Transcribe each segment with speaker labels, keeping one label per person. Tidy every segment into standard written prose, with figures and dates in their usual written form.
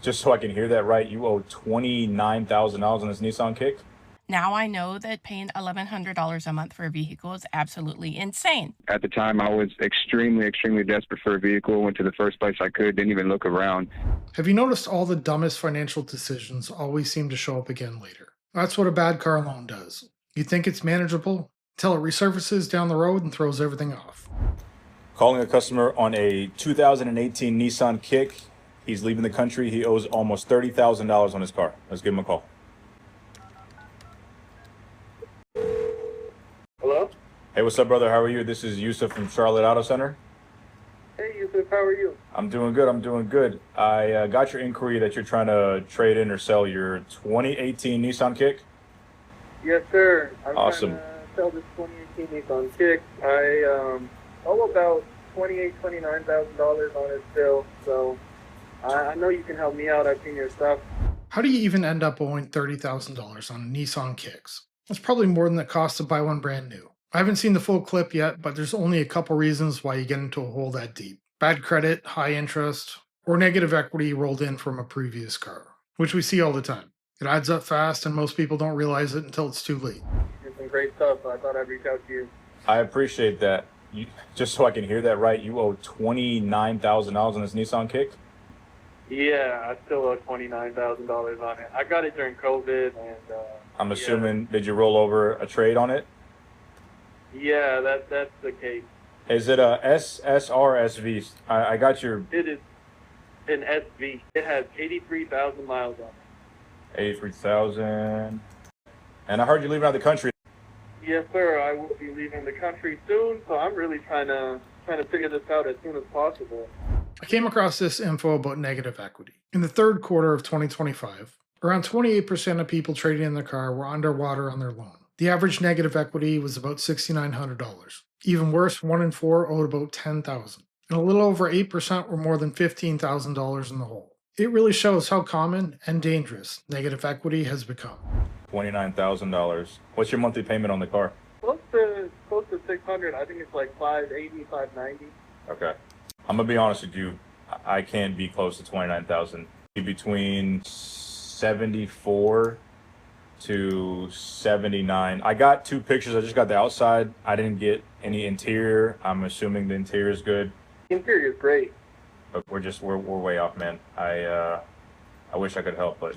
Speaker 1: Just so I can hear that right, you owe $29,000 on this Nissan Kick?
Speaker 2: Now I know that paying $1,100 a month for a vehicle is absolutely insane.
Speaker 3: At the time, I was extremely, extremely desperate for a vehicle. Went to the first place I could, didn't even look around.
Speaker 4: Have you noticed all the dumbest financial decisions always seem to show up again later? That's what a bad car loan does. You think it's manageable until it resurfaces down the road and throws everything off.
Speaker 1: Calling a customer on a 2018 Nissan Kick. He's leaving the country. He owes almost $30,000 on his car. Let's give him a call.
Speaker 5: Hello?
Speaker 1: Hey, what's up, brother? How are you? This is Yusuf from Charlotte Auto Center.
Speaker 5: Hey, Yusuf, how are you?
Speaker 1: I'm doing good. I'm doing good. I got your inquiry that you're trying to trade in or sell your 2018 Nissan Kick.
Speaker 5: Yes, sir. I'm
Speaker 1: Awesome.
Speaker 5: trying to sell this 2018 Nissan Kicks. I owe about $29,000 on it still, so I know you can help me out. I've seen your stuff.
Speaker 4: How do you even end up owing $30,000 on Nissan Kicks? That's probably more than it costs to buy one brand new. I haven't seen the full clip yet, but there's only a couple reasons why you get into a hole that deep. Bad credit, high interest, or negative equity rolled in from a previous car, which we see all the time. It adds up fast and most people don't realize it until it's too late.
Speaker 5: It's some great stuff, so I thought I'd reach out to you.
Speaker 1: I appreciate that. Just so I can hear that right, you owe $29,000 on this Nissan Kick?
Speaker 5: Yeah, I still owe $29,000 on it. I got it during COVID, and
Speaker 1: I'm assuming, did you roll over a trade on it?
Speaker 5: yeah, that's the case.
Speaker 1: Is it a SSR SV? I got your
Speaker 5: It is an SV. It has 83,000 miles on it.
Speaker 1: 83,000. And I heard you're leaving out the country.
Speaker 5: Yes, sir. I will be leaving the country soon, so I'm really trying to figure this out as soon as possible.
Speaker 4: I came across this info about negative equity. In the third quarter of 2025, around 28% of people trading in their car were underwater on their loan. The average negative equity was about $6,900. Even worse, 1 in 4 owed about $10,000. And a little over 8% were more than $15,000 in the hole. It really shows how common and dangerous negative equity has become.
Speaker 1: $29,000. What's your monthly payment on the car?
Speaker 5: Close to 600. I think it's like 580, 590.
Speaker 1: Okay. I'm gonna be honest with you. I can't be close to 29,000. Be between 74 to 79. I got 2 pictures. I just got the outside. I didn't get any interior. I'm assuming the interior is good.
Speaker 5: Interior is great.
Speaker 1: But we're way off, man. I wish I could help, but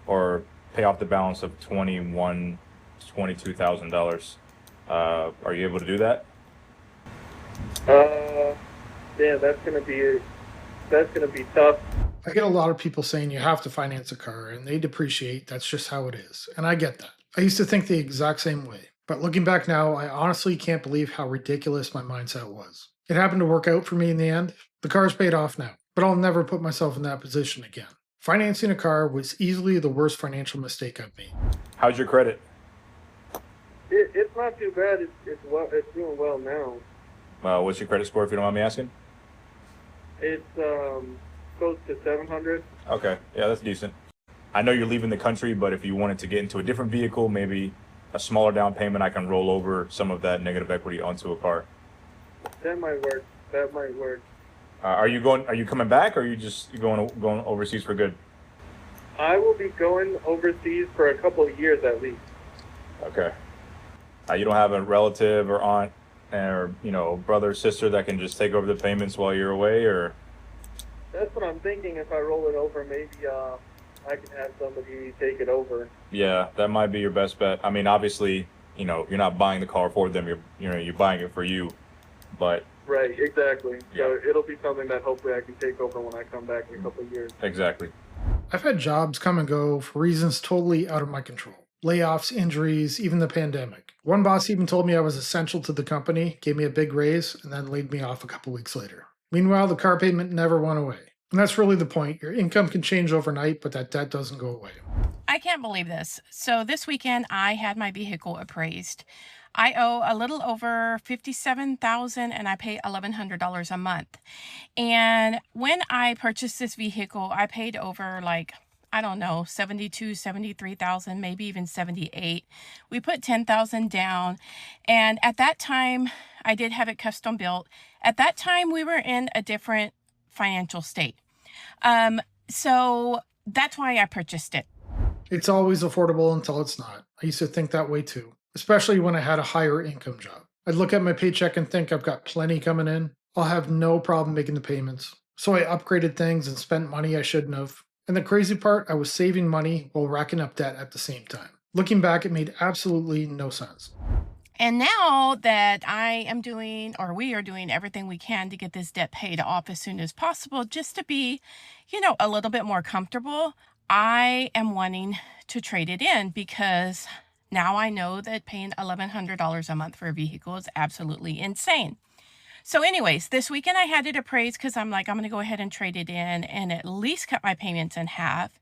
Speaker 1: or pay off the balance of $22,000. Are you able to do that?
Speaker 5: Yeah, that's gonna be tough.
Speaker 4: I get a lot of people saying you have to finance a car and they depreciate. That's just how it is. And I get that. I used to think the exact same way. But looking back now, I honestly can't believe how ridiculous my mindset was. It happened to work out for me in the end. The car's paid off now, but I'll never put myself in that position again. Financing a car was easily the worst financial mistake I've made.
Speaker 1: How's your credit?
Speaker 5: It's not too bad. It's doing well now.
Speaker 1: What's your credit score, if you don't mind me asking?
Speaker 5: It's close to 700.
Speaker 1: Okay, yeah, that's decent. I know you're leaving the country, but if you wanted to get into a different vehicle, maybe a smaller down payment, I can roll over some of that negative equity onto a car.
Speaker 5: That might work.
Speaker 1: Are you coming back, or are you going overseas for good?
Speaker 5: I will be going overseas for a couple of years at least.
Speaker 1: Okay. You don't have a relative or aunt or brother or sister that can just take over the payments while you're away, or?
Speaker 5: That's what I'm thinking. If I roll it over, maybe I can have somebody take it over.
Speaker 1: Yeah, that might be your best bet. I mean, obviously, you're not buying the car for them. You're buying it for you, but.
Speaker 5: Right, exactly.
Speaker 1: Yeah.
Speaker 5: So it'll be something that hopefully I can take over when I come back in a couple of years.
Speaker 1: Exactly.
Speaker 4: I've had jobs come and go for reasons totally out of my control. Layoffs, injuries, even the pandemic. One boss even told me I was essential to the company, gave me a big raise, and then laid me off a couple weeks later. Meanwhile, the car payment never went away. And that's really the point. Your income can change overnight, but that debt doesn't go away.
Speaker 2: I can't believe this. So this weekend I had my vehicle appraised. I owe a little over $57,000 and I pay $1,100 a month. And when I purchased this vehicle, I paid over I don't know, 72, 73,000, maybe even 78. We put 10,000 down. And at that time, I did have it custom built. At that time, we were in a different financial state. So that's why I purchased it.
Speaker 4: It's always affordable until it's not. I used to think that way too, especially when I had a higher income job. I'd look at my paycheck and think I've got plenty coming in. I'll have no problem making the payments. So I upgraded things and spent money I shouldn't have. And the crazy part, I was saving money while racking up debt at the same time. Looking back, it made absolutely no sense.
Speaker 2: And now that I am doing, or we are doing everything we can to get this debt paid off as soon as possible, just to be, a little bit more comfortable, I am wanting to trade it in because now I know that paying $1,100 a month for a vehicle is absolutely insane. So anyways, this weekend I had it appraised because I'm like, I'm going to go ahead and trade it in and at least cut my payments in half.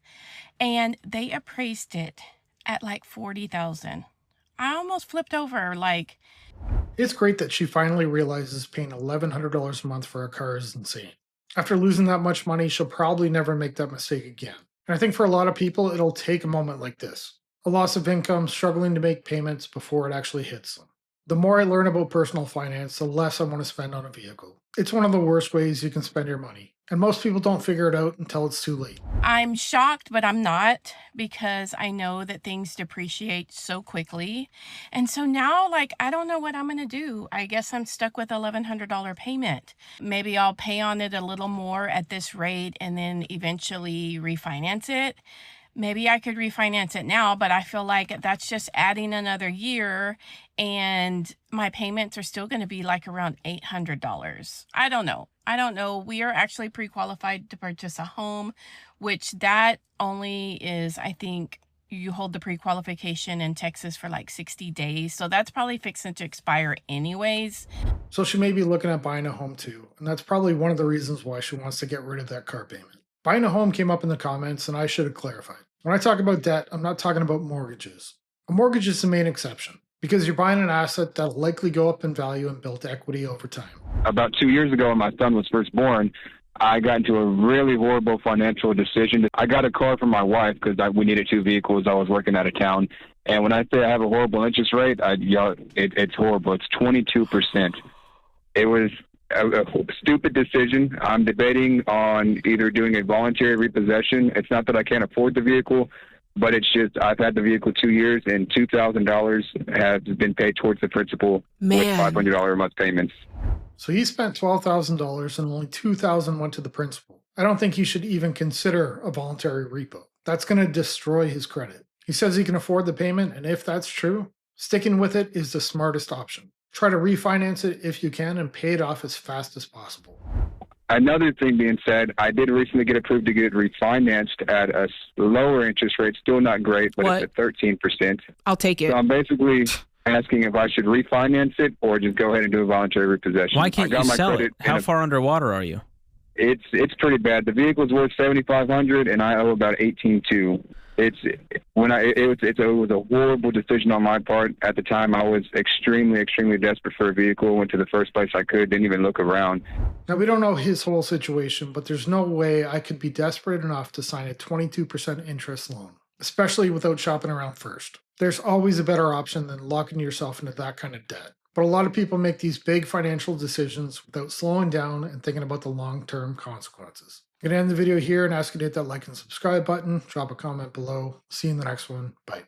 Speaker 2: And they appraised it at like $40,000. I almost flipped over. Like,
Speaker 4: It's great that she finally realizes paying $1,100 a month for a car is insane. After losing that much money, she'll probably never make that mistake again. And I think for a lot of people, it'll take a moment like this, a loss of income, struggling to make payments before it actually hits them. The more I learn about personal finance, the less I want to spend on a vehicle. It's one of the worst ways you can spend your money, and most people don't figure it out until it's too late.
Speaker 2: I'm shocked, but I'm not, because I know that things depreciate so quickly. And so now, like, I don't know what I'm going to do. I guess I'm stuck with $1,100 payment. Maybe I'll pay on it a little more at this rate and then eventually refinance it. Maybe I could refinance it now, but I feel like that's just adding another year and my payments are still going to be like around $800. I don't know. We are actually pre-qualified to purchase a home, which that only is, I think, you hold the pre-qualification in Texas for like 60 days. So that's probably fixing to expire anyways.
Speaker 4: So she may be looking at buying a home too, and that's probably one of the reasons why she wants to get rid of that car payment. Buying a home came up in the comments, and I should have clarified. When I talk about debt, I'm not talking about mortgages. A mortgage is the main exception, because you're buying an asset that'll likely go up in value and build equity over time.
Speaker 3: About 2 years ago, when my son was first born, I got into a really horrible financial decision. I got a car for my wife because we needed two vehicles. I was working out of town. And when I say I have a horrible interest rate, it's horrible. It's 22%. It was a stupid decision. I'm debating on either doing a voluntary repossession. It's not that I can't afford the vehicle, but it's just I've had the vehicle 2 years, and $2,000 has been paid towards the principal with $500 a month payments.
Speaker 4: So he spent $12,000 and only $2,000 went to the principal. I don't think he should even consider a voluntary repo. That's going to destroy his credit. He says he can afford the payment, and if that's true, sticking with it is the smartest option. Try to refinance it if you can and pay it off as fast as possible.
Speaker 3: Another thing being said, I did recently get approved to get refinanced at a lower interest rate. Still not great, but it's at 13%.
Speaker 6: I'll take it.
Speaker 3: So I'm basically asking if I should refinance it or just go ahead and do a voluntary repossession.
Speaker 7: Why can't you sell it? How far underwater are you?
Speaker 3: It's pretty bad. The vehicle's worth $7,500 and I owe about $18,200. It was a horrible decision on my part. At the time, I was extremely desperate for a vehicle. Went to the first place I could, didn't even look around.
Speaker 4: Now, we don't know his whole situation, but there's no way I could be desperate enough to sign a 22% interest loan, especially without shopping around first. There's always a better option than locking yourself into that kind of debt. But a lot of people make these big financial decisions without slowing down and thinking about the long-term consequences. I'm going to end the video here and ask you to hit that like and subscribe button. Drop a comment below. See you in the next one. Bye.